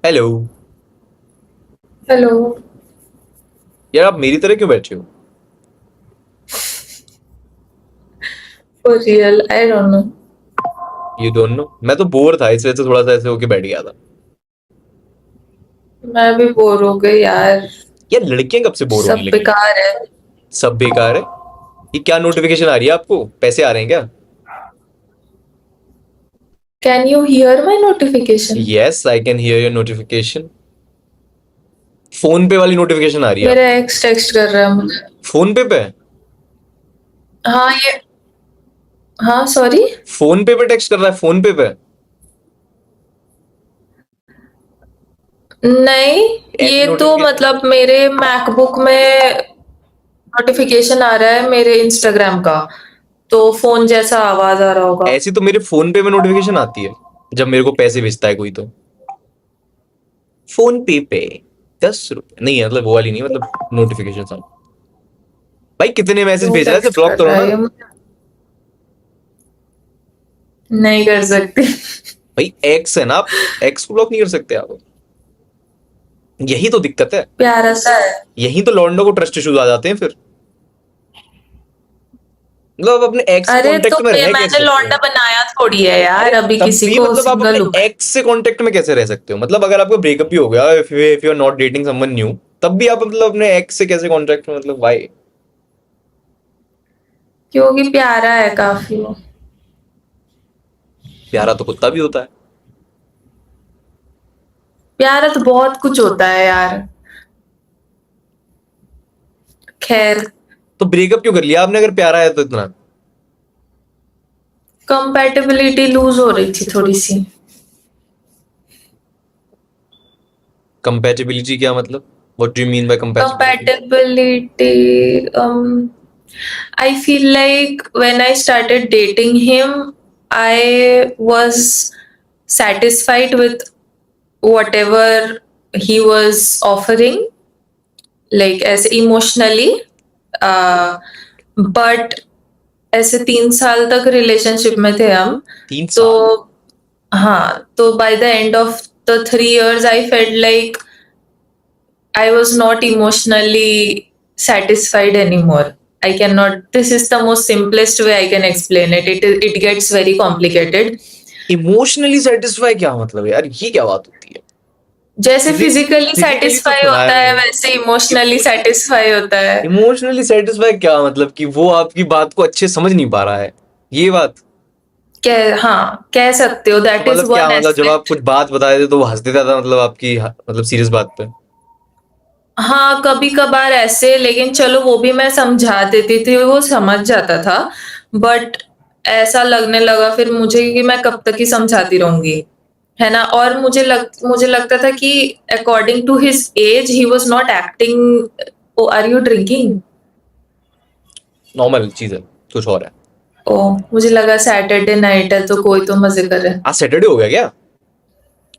Hello. Hello. यार आप मेरी तरह क्यों बैठे हो? For real I don't know. You don't know, मैं तो बोर था इस वजह से थोड़ा सा ऐसे होके बैठ गया था। मैं भी बोर हो गई यार। यार लड़कियां कब से बोर होने सब लगी? बेकार है। सब बेकार है। ये क्या नोटिफिकेशन आ रही है आपको? पैसे आ रहे हैं क्या? Can you here my notification? Yes, I can hear your notification. Phone पे वाली नोटिफिकेशन आ रही है मेरा आपको? एक्स टेक्स्ट कर रहा है मुझे। फोन पे? हाँ ये। हाँ सॉरी। फोन पे टेक्स्ट कर रहा है? फोन पे? नहीं। ऐसी ये तो नोटिफिकेशन? मतलब मेरे मैकबुक में नोटिफिकेशन आ रहा है मेरे इंस्टाग्राम का। तो फोन जैसा आवाज आ रहा होगा। ऐसी तो मेरे फोन पे में नोटिफिकेशन आती है जब मेरे को पैसे भेजता है कोई तो। फोन पे 10 रुपए नहीं है, मतलब वो वाली नहीं, मतलब नोटिफिकेशन। भाई कितने मैसेज क्यों भेज रहा है? इसे टेक्स्ट ब्लॉक कर करो रहा है ना। ये नहीं कर सकती। भाई एक्स है ना, आप एक्स को ब्लॉक नहीं कर सकते आप? यही तो दिक्कत है। प्यारा सा है। यही तो लॉन्डो को ट्रस्ट इश्यूज आ जाते हैं फिर। मतलब आप अपने एक्स के अरे तो कांटेक्ट में रह मैंने कैसे सकते लौंडा हो? बनाया थोड़ी है अरे यार, अभी तब किसी भी को मतलब आप सिंगल अपने हूँ मैं। एक्स से कांटेक्ट में कैसे रह सकते हो? मतलब अगर आपका ब्रेकअप भी हो गया, if you are not dating someone new, तब भी आप मतलब अपने एक्स से कैसे कांटेक्ट में, मतलब वाई? क्योंकि प्यारा है काफी वो। प्यारा तो कुत्ता भी होता है। प्यारा तो बहुत कुछ होता है यार। खैर। तो ब्रेकअप क्यों कर लिया आपने अगर प्यारा है तो इतना? कंपैटिबिलिटी लूज हो रही थी थोड़ी सी। कंपेटिबिलिटी क्या मतलब? What do you mean by compatibility? Compatibility I feel like when I started dating him, I was satisfied with whatever he was offering, like as emotionally. But ऐसे 3 साल तक रिलेशनशिप में थे हम। 3 साल? तो हाँ, तो by the end of the 3 years I felt like I was not emotionally satisfied anymore. I cannot. This is the most simplest way I can explain it. It gets very complicated. Emotionally satisfy क्या मतलब है यार? ये क्या बात होती है? जैसे फिजिकली फिजिकली तो सेटिस्फाई सुना है होता है मैंने। वैसे इमोशनली सेटिस्फाई होता है। इमोशनली सेटिस्फाई क्या मतलब कि वो आपकी बात को अच्छे समझ नहीं पा रहा है, ये बात? हाँ, कह सकते हो तो दैट इज मतलब क्या, वन मतलब जब आप एस्पेक्ट। कुछ बात बता देते तो वो हंस देता था, मतलब आपकी मतलब सीरियस बात पे? हाँ, कभी कभार ऐसे, लेकिन चलो वो भी मैं समझा देती थी, वो समझ जाता था। बट ऐसा लगने लगा फिर मुझे कि मैं कब तक ही समझाती रहूंगी, है ना। और मुझे लगता था कि according to his age he was not acting. Oh are you drinking? Normal चीज है, कुछ और है। ओ, मुझे लगा सैटरडे नाइट है तो कोई तो मजे कर रहा है। आज सैटरडे हो गया क्या?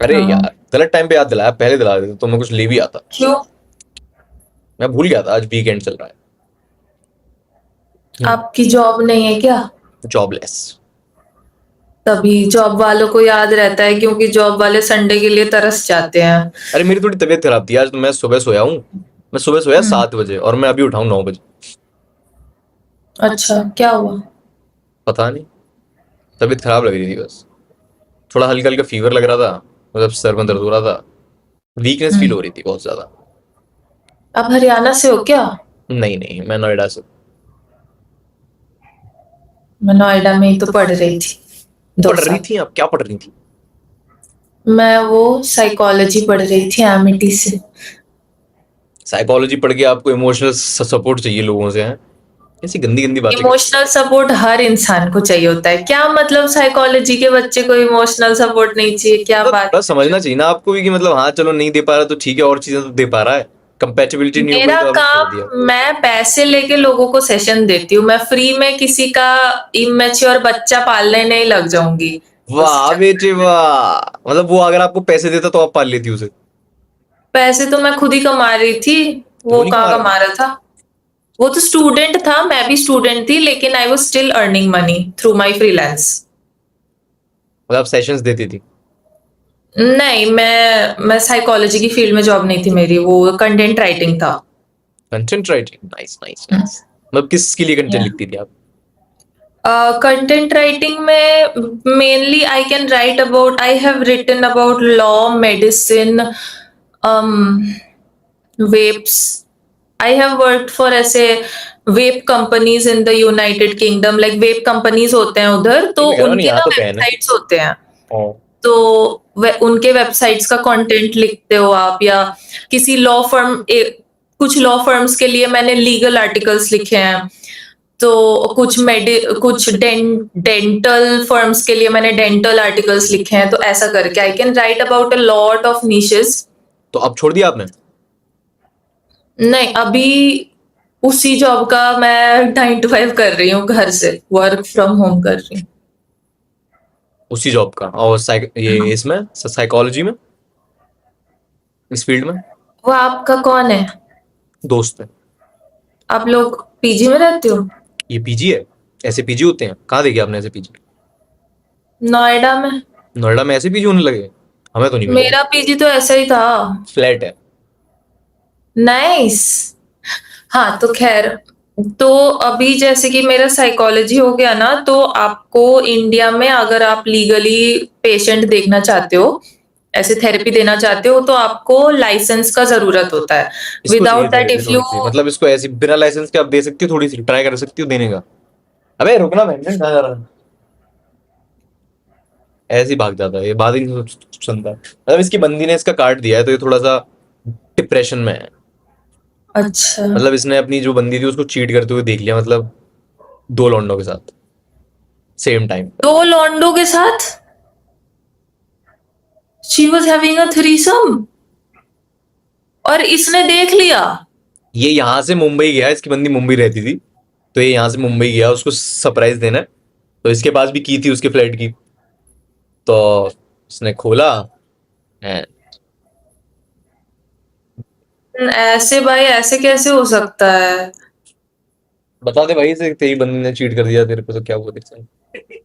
अरे हाँ। यार गलत टाइम पे याद दिलाया, पहले दिला देते तो मैं कुछ ले भी आता। क्यों? मैं भूल गया था आज वीकेंड चल रहा है। आपकी जॉब नहीं है क्या? जॉबलेस। तभी जॉब वालों को याद रहता है, क्योंकि जॉब वाले संडे के लिए तरस जाते हैं। अरे मेरी थोड़ी तबीयत खराब थी आज, तो मैं सुबह सोया हूँ। मैं सुबह सोया हम्म। 7 बजे और मैं अभी उठाऊँ 9 बजे। अच्छा, क्या हुआ? पता नहीं, तबीयत खराब लग रही थी बस। थोड़ा हल्का हल्का फीवर लग रहा था, मतलब सर में दर्द हो रहा था। वीकनेस फील हम्म। हो रही थी बहुत ज्यादा। आप हरियाणा से हो क्या? नहीं नहीं, मैं नोएडा से। मैं नोएडा में ही तो पढ़ रही थी दो पढ़ रही साल थी आप? क्या पढ़ रही थी? मैं वो साइकोलॉजी पढ़ रही थी एमिटी से। साइकोलॉजी पढ़ के आपको इमोशनल सपोर्ट चाहिए लोगों से? हैं? ऐसी गंदी गंदी बातें करती है। इमोशनल सपोर्ट हर इंसान को चाहिए होता है, क्या मतलब साइकोलॉजी के बच्चे को इमोशनल सपोर्ट नहीं चाहिए, क्या मतलब बात थोड़ा कर रहे समझना चाहिए ना आपको भी कि मतलब हाँ चलो नहीं दे पा रहा तो ठीक है, और चीजें तो दे पा रहा है। कंपेटिबिलिटी हो? नहीं हो पाई मेरा तो आपने छोड़ दिया। काम, मैं पैसे लेके लोगों को सेशन देती हूँ, मैं फ्री में किसी का इमेच्योर बच्चा पालने नहीं लग जाऊंगी उस वाह चक्कर बेटे में। वाह, मतलब वो अगर आपको पैसे देता तो आप पाल लेती उसे? पैसे तो मैं खुद ही कमा रही थी। तो वो वो नहीं कहाँ कमा रहा था? कमा रहा था? वो तो स्टूडेंट था, मैं भी स्टूडेंट थी, लेकिन I was still earning money through my freelance. मतलब आप सेशंस देती थी? नहीं, मैं साइकोलॉजी की फील्ड में जॉब नहीं थी मेरी, वो कंटेंट राइटिंग था। Content writing, nice nice nice. मतलब किसके लिए कंटेंट या लिखती थी आप? कंटेंट राइटिंग में mainly I have written about law, medicine, vapes. I have worked for ऐसे vape companies in the United Kingdom, like vape companies होते हैं उधर, ये तो मैं कह रहा हूँ, उनके यहाँ ना तो बैन है। वेबसाइट्स होते हैं। ओ, तो उनके वेबसाइट्स का कंटेंट लिखते हो आप, या किसी लॉ फर्म, कुछ लॉ फर्म्स के लिए मैंने लीगल आर्टिकल्स लिखे हैं, तो कुछ डेंटल फर्म्स के लिए मैंने डेंटल आर्टिकल्स लिखे हैं, तो ऐसा करके I can write about a lot of niches. तो अब छोड़ दिया आपने? नहीं, अभी उसी जॉब का मैं 9 to 5 कर रही हूँ, घर से वर्क फ्रॉम होम कर रही हूँ। उसी जॉब का, और ये हाँ। इसमें साइकोलॉजी में, इस फील्ड में वो आपका कौन है? दोस्त है। आप लोग पीजी में रहते हो? ये पीजी है? ऐसे पीजी होते हैं? कहाँ देखे आपने ऐसे पीजी? नोएडा में। नोएडा में ऐसे पीजी होने लगे? हमें तो नहीं मिले। मेरा पीजी तो ऐसा ही था। फ्लैट है? नाइस। हाँ, तो खैर, तो अभी जैसे कि मेरा साइकोलॉजी हो गया ना, तो आपको इंडिया में अगर आप लीगली पेशेंट देखना चाहते हो, ऐसे थेरेपी देना चाहते हो, तो आपको लाइसेंस का जरूरत होता है। इसको चाहिए without that therapy if you थोड़ी सी, मतलब इसको ऐसी बिना लाइसेंस के आप दे सकती हो? थोड़ी सी ट्राई कर सकती हो देने का? अबे रुकना, मैं कहाँ जा रहा है? ऐसे ही भाग जाता है ये, बात ही नहीं सुनता। मतलब इसकी बंदी ने इसका काट दिया है, तो ये थोड़ा सा डिप्रेशन में है। अच्छा, मतलब इसने अपनी जो बंदी थी उसको चीट करते हुए देख लिया, मतलब 2 लौंडों के साथ सेम टाइम पे। 2 लॉन्डो के साथ she was having a threesome, और इसने देख लिया? ये यहाँ से मुंबई गया, इसकी बंदी मुंबई रहती थी, तो ये यहाँ से मुंबई गया उसको सरप्राइज देना है। तो इसके पास भी की थी उसके फ्लैट की, तो उसने खोला and ऐसे भाई, ऐसे कैसे हो सकता है? बता दे भाई, से तेरी बंदी ने चीट कर दिया तेरे को तो क्या हुआ तेरे साथ?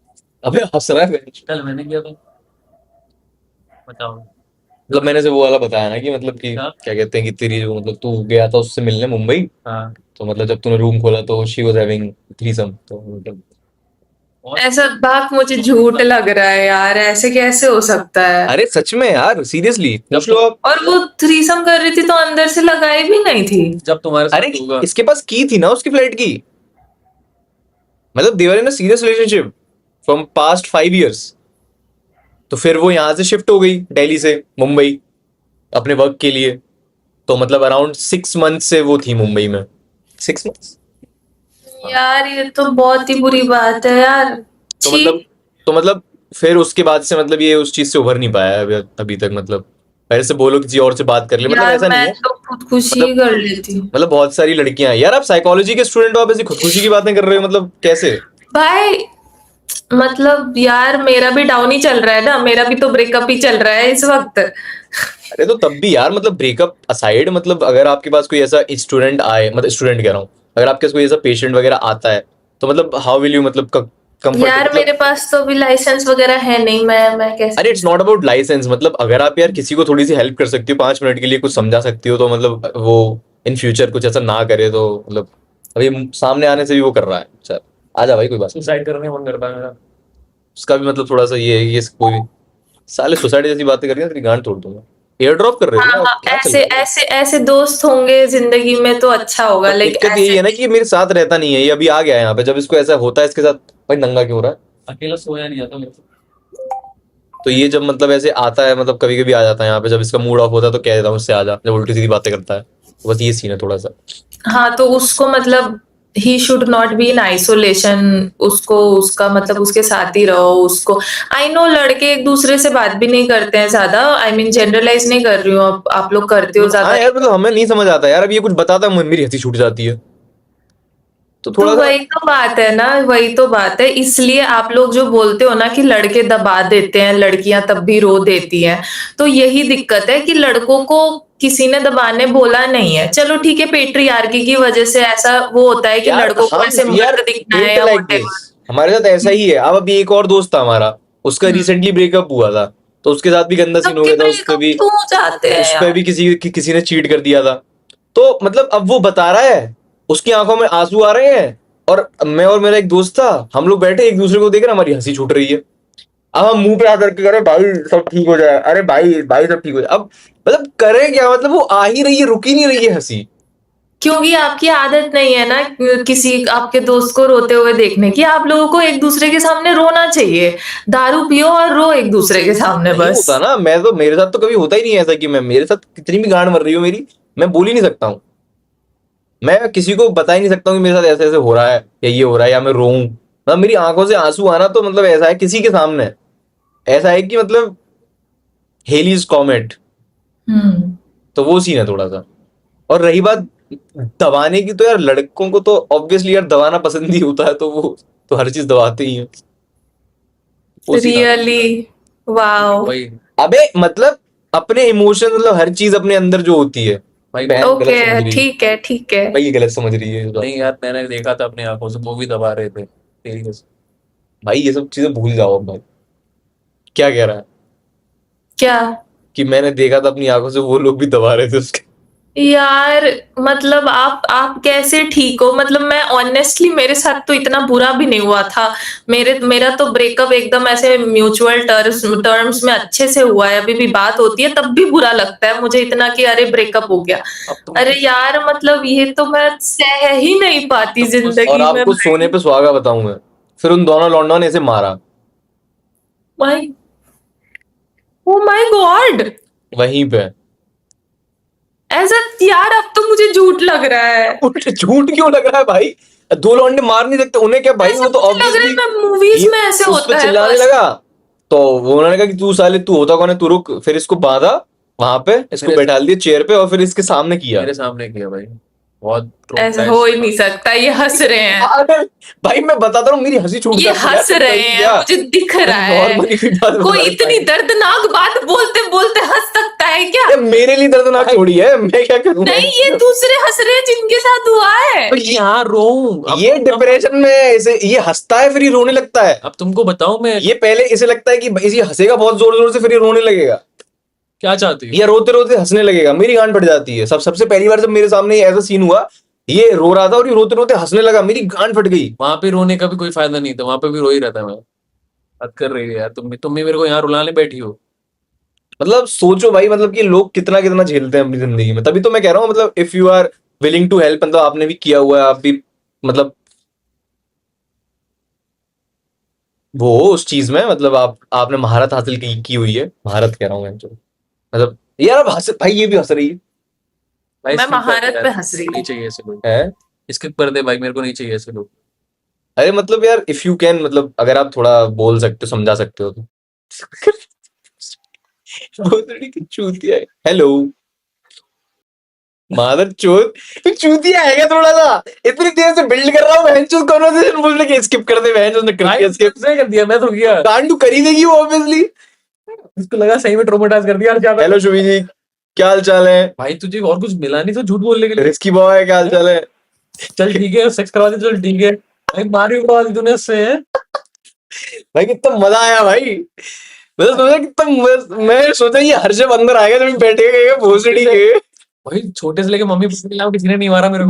अबे हंस रहा है बेंच। कल मैंने किया था। बताओ। मतलब मैंने से वो वाला बताया ना कि मतलब कि क्या? क्या कहते हैं कि तेरी जो, मतलब तू गया था उससे मिलने मुंबई, हाँ। तो मतलब जब तूने रूम खोला तो शी वाज हैविंग थ्रीसम, तो मतलब और ऐसा बात मुझे झूठ लग रहा है यार, ऐसे कैसे हो सकता है? अरे सच में यार, सीरियसली पूछ लो आप। और वो थ्रीसम कर रही थी तो अंदर से लगाई भी नहीं थी? जब तुम्हारे अरे साथ होगा। इसके पास की थी ना उसकी फ्लैट की, मतलब they were in a serious relationship from past 5 years। तो फिर वो यहाँ से शिफ्ट हो गई दिल्ली से मुंबई अपने वर्क के लिए, तो मतलब अराउंड 6 months से वो थी मुंबई में। 6 months। यार ये तो बहुत ही बुरी बात है यार। तो छी। मतलब तो मतलब फिर उसके बाद से मतलब ये उस चीज से उभर नहीं पाया है अभी तक। मतलब पहले से बोलो किसी और से बात कर ले, मतलब यार ऐसा नहीं मैं है। तो खुदकुशी मतलब ही कर लेती। मतलब बहुत सारी लड़कियां हैं यार, आप साइकोलॉजी के स्टूडेंट हो, आप ऐसी खुदकुशी की बातें कर रहे हो, मतलब कैसे? भाई, मतलब यार मेरा भी डाउन ही चल रहा है ना, मेरा भी तो ब्रेकअप ही चल रहा है इस वक्त। अरे तो तब भी यार, मतलब ब्रेकअप असाइड, मतलब अगर आपके पास कोई ऐसा स्टूडेंट आए, मतलब स्टूडेंट कह रहा हूँ, अगर आपके पास कोई ऐसा पेशेंट वगैरह आता है, तो मतलब हाउ विल यू, मतलब कंफर्ट, यार मतलब मेरे पास तो अभी लाइसेंस वगैरह है नहीं, मैं कैसे? अरे इट्स नॉट अबाउट लाइसेंस, मतलब अगर आप यार किसी को थोड़ी सी हेल्प कर सकती हो, 5 मिनट के लिए कुछ समझा सकती हो, तो मतलब वो इन फ्यूचर कुछ ऐसा ना करे, तो मतलब अभी सामने आने से भी वो कर रहा है सर। आ जा भाई, कोई बात नहीं। सुसाइड करने का मन करता है मेरा। उसका भी मतलब थोड़ा सा ये है कि ये कोई साले सोसाइटी जैसी बातें कर रही है, तेरी गांड तोड़ दूंगा। एयर ड्रॉप कर रहे थे हाँ क्या? हाँ, क्या चल ऐसे रहा है? ऐसे ऐसे दोस्त होंगे जिंदगी में तो अच्छा होगा, पर लाइक दिक्कत यही ऐसे। है ना कि ये मेरे साथ रहता नहीं है, ये अभी आ गया है यहाँ पे, जब इसको ऐसा होता है इसके साथ, भाई नंगा क्यों हो रहा है? अकेला सोया नहीं जाता मेरे से। तो ये जब मतलब ऐसे आता है, मतलब कभी कभी आ जाता है यहाँ पे, जब इसका मूड ऑफ होता है तो कह देता हूँ उससे आ जा, जब उल्टी सीधी बातें करता है, तो बस ये सीन है थोड़ा सा। हाँ, तो उसको मतलब he should not be in isolation. उसको उसका मतलब उसके साथ ही रहो उसको। आई नो लड़के एक दूसरे से बात भी नहीं करते हैं ज्यादा, आई मीन जनरलाइज नहीं कर रही हूँ, आप लोग करते हो हाँ ज्यादा। यार, मतलब हमें नहीं समझ आता यार, अब ये कुछ बताता है मेरी हंसी छूट जाती है, तो तो थोड़ा सा। वही तो बात है ना, वही तो बात है, इसलिए आप लोग जो बोलते हो ना कि लड़के दबा देते हैं, लड़कियां तब भी रो देती हैं, तो यही दिक्कत है कि लड़कों को किसी ने दबाने बोला नहीं है। चलो ठीक है, पेट्रियार्की की वजह से ऐसा वो होता है कि यार लड़कों को हम ऐसे वी आर मर्द दिखना है बिल्ट या लाइक दिस, व्हाटएवर। हमारे साथ ऐसा ही है। अब अभी एक और दोस्त था हमारा, उसका हम्म। रिसेंटली ब्रेकअप हुआ था, तो उसके साथ भी गंदा सीन हो सबके गया था, उस पे ब्रेकअप भी क्यों हो जाते हैं उस पे यार? भी किसी ने चीट कर दिया था। तो मतलब अब वो बता रहा है, उसकी आंखों में आंसू आ रहे हैं, और मैं और मेरा एक दोस्त था, हम लोग बैठे एक दूसरे को देख रहे, हमारी हंसी छूट रही है। अब हम मुंह पे हाथ रख के कह रहे भाई सब ठीक हो जाए, अरे भाई भाई सब ठीक हो जाए। अब मतलब करें क्या, मतलब वो आ ही रही है, रुक ही नहीं रही है हंसी। क्योंकि आपकी आदत नहीं है ना किसी आपके दोस्त को रोते हुए देखने की। आप लोगों को एक दूसरे के सामने रोना चाहिए। दारू पियो और रो एक दूसरे के सामने नहीं बस। होता ना, मैं तो मेरे साथ तो कभी होता ही नहीं है ऐसा कि मैं, मेरे साथ कितनी भी गांड मर रही हो मेरी, मैं बोल ही नहीं सकता हूँ। मैं किसी को बता ही नहीं सकता हूँ कि मेरे साथ ऐसे ऐसे हो रहा है या ये हो रहा है या मैं रोऊं। मतलब मेरी आंखों से आंसू आना तो मतलब ऐसा है किसी के सामने, ऐसा है कि मतलब हेलीज कॉमेट, हम्म। तो वो सीन है थोड़ा सा। और रही बात दबाने की, तो यार लड़कों को तो ऑब्वियसली यार दबाना पसंद ही होता है, तो वो तो हर चीज दबाते ही हैं। वो सीन आता है। Really wow. वही अबे मतलब अपने इमोशन, मतलब हर चीज अपने अंदर जो होती है, भाई बहन गलत समझ ओके रही है, ठीक है ठीक है। भाई ये गलत समझ रही है इस बात नहीं को। यार, मैंने देखा था अपनी आंखों से, वो भी दबा रहे थे तेरी कसम। भाई ये सब चीजें भूल जाओ अब भाई। क्या कह रहा है क्या? कि मैंने देखा था अपनी आंखों से, वो लोग भी दबा रहे थे उसके। यार मतलब आप कैसे ठीक हो? मतलब मैं ऑनेस्टली मेरे साथ तो इतना बुरा भी नहीं हुआ था। मेरा तो ब्रेकअप एकदम ऐसे म्यूचुअल टर्म्स में अच्छे से हुआ है। अभी भी बात होती है तब भी बुरा लगता है मुझे इतना कि अरे ब्रेकअप हो गया। अब तुम अरे यार मतलब ये तो मैं सह ही नहीं पाती तुमको और जिंदगी में आपको सोने भाई। पे सुहागा बताऊं मैं, फिर उन दोनों लौंडों ने इसे मारा भाई ओ माय गॉड। वहीं पे। ऐसा यार अब तो मुझे झूठ लग रहा है। उल्टे झूठ क्यों लग रहा है भाई? दो लौंडे मार नहीं सकते उन्हें क्या भाई, ऐसा वो तो मुझे लग रहा ऑब्वियसली है मैं मूवीज ये में ऐसे उस पे होता है चिल्लाने बस। लगा, तो वो उन्होंने कहा कि तू साले तू होता कौन है, तू रुक। फिर इसको बांधा वहां पे, इसको मेरे बैठा दिया चेयर पे, और फिर इसके सामने किया। मेरे सामने किया भाई, बहुत ऐसा हो ट्रॉमेटाइज। ही नहीं सकता। ये हंस रहे हैं। अरे भाई मैं बताता रहा हूँ, मेरी हंसी छूट ये जाती है यार, हंस तुम रहे कहोगे हैं क्या? मुझे दिख मैं रहा है। नॉर्मली भी बात बता कोई रहा हूँ इतनी भाई। दर्दनाक बात बोलते बोलते हंस सकता है क्या? ये मेरे लिए दर्दनाक थोड़ी है, मैं क्या करूँ नहीं ये दूसरे हंस रहे हैं जिनके साथ हुआ है। तो यहाँ रो, अब ये डिप्रेशन में है, इसे ये हंसता है फिर ये रोने लगता है। अब तुमको बताऊं मैं ये पहले इसे लगता है कि भाई ये हंसेगा बहुत जोर जोर से, फिर ये रोने लगेगा, क्या चाहती हूँ। या रोते रोते हंसने लगेगा। मेरी गांड फट जाती है। सबसे पहली बार जब मेरे सामने ये ऐसा सीन हुआ, ये रो रहा था और ये रोते रोते हंसने लगा, मेरी गांड फट गई। वहां पे रोने का भी कोई फायदा नहीं था, वहां पे भी रो ही रहता मैं। हद कर रही है यार, तुम भी मेरे को यहाँ रुलाने बैठी हो। मतलब सोचो भाई, मतलब कि लोग कितना कितना झेलते हैं अपनी जिंदगी में। तभी तो मैं कह रहा हूँ, मतलब if you are willing to help, मतलब आपने भी किया हुआ है, आप भी मतलब वो उस चीज में, मतलब आपने महारत हासिल की हुई है। महारत कह रहा हूँ मैं जो, मतलब यार अब हंस भाई, ये भी हंस रही भाई मैं skip कर दे महारत यार, पे हंस रही नहीं हूँ। चाहिए ऐसे लोग। है। स्किप कर दे भाई, मेरे को नहीं चाहिए ऐसे लोग। अरे मतलब यार इफ यू कैन, मतलब अगर आप थोड़ा बोल सकते हो, समझा सकते हो तो। भोसड़ी की चूतिया है। हेलो मादर चोद, तू चूतिया है क्या थोड़ा सा? इतनी देर से बिल्ड कर रहा हूँ बहनचोद कन्वर्सेशन, बोलने के स्किप कर दे बहनचोद ने कर भाई दिया स्किप। किसने कर दिया, मैं तो किया। कांड तू कर ही देगी वो ऑब्वियसली। इसको लगा सही में ट्रोमेटाइज कर दिया, क्या हेलो शुभी जी, क्या हाल चाल है? भाई तुझे और कुछ मिला नहीं तो झूठ बोलने के लिए। रिस्की बॉय क्या हाल चाल है? चल ठीक है, सेक्स करवा दे, चल ठीक है भाई, मारी करवा दी तूने उससे। भाई कितना मजा आया भाई। मैं सोचा कितना, मैं सोचा ये हर जब अंदर आएगा जब बैठेगा भोसड़ी के। भाई छोटे से लेके मम्मी पापा के अलावा किसी ने नहीं मारा मेरे को।